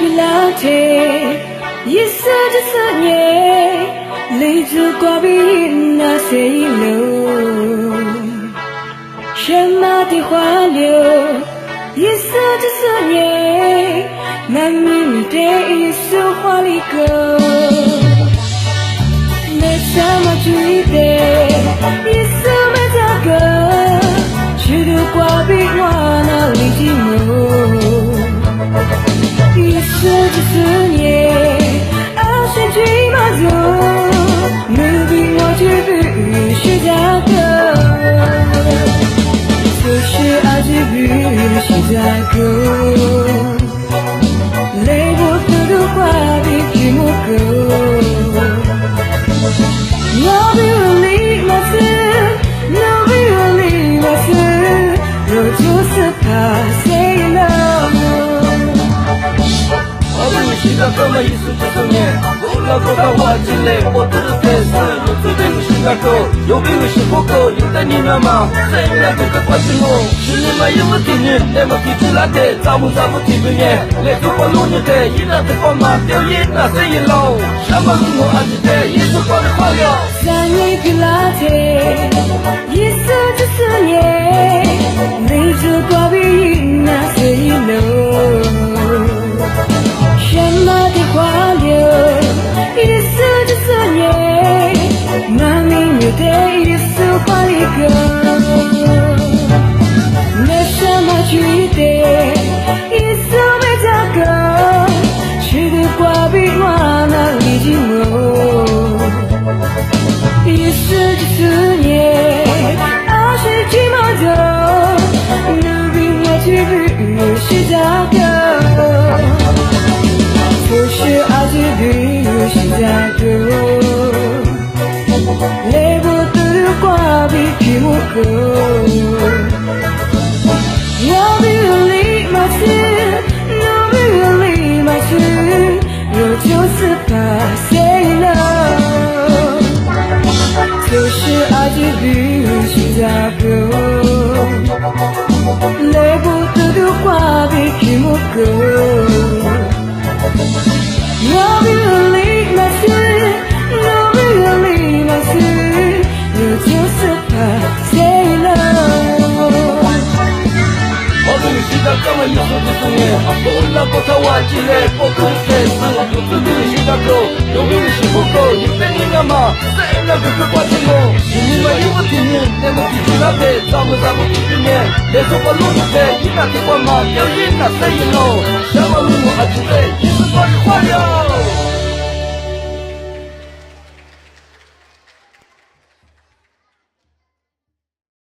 Pilate, Yesu Sanye, Lizu Kwabi na Seilo, Shema Di Hualio, Yesu Sanye, Nami De Yesu Hualiko, Mesama Juide, Yesu Metago, Shudu Kwabi Wana Lijimo. 一世之思念，爱是追马走，努比我绝不是假的，就是爱绝不是假的，泪不得的话比寂寞够，我比我离马斯，我比我离马斯，我就是怕谁了。 现在哥们一时就生年，我老哥他挖进来，我都是开始，我这边是那个，右边是火锅，有的你那嘛，谁那个个关心我？是你们有没听见？那么提出来的，咱们提不念，来个光弄你的，一那的光嘛，表演那谁也老，什么我爱的，也是光的光了。三一比拉铁，一四之思念，你只挂比那谁也老。 什么的花柳，一丝的思念，那明月的一丝花里歌，那什么去的，一丝没价格，去的花比我那里寂寞，一丝的思念，爱是寂寞的，那比我去不是价格。 就是爱绝不是假的，泪不得挂比寂寞够。我比你马斯，我比你马斯，我就是怕谁了。就是爱绝不是假的，泪不得挂比寂寞够。 我比你马斯，我比你马斯，我就是怕谁了。我跟你现在哥们一说就生年，我老哥他挖进来，我可是开始，我这边是那个，右边是火锅，有的你那嘛，谁那个个关心我？是你们有没听见？那么提出来的，咱们提不念，来说我弄的，你那的光嘛，表演那谁也老，什么我爱的。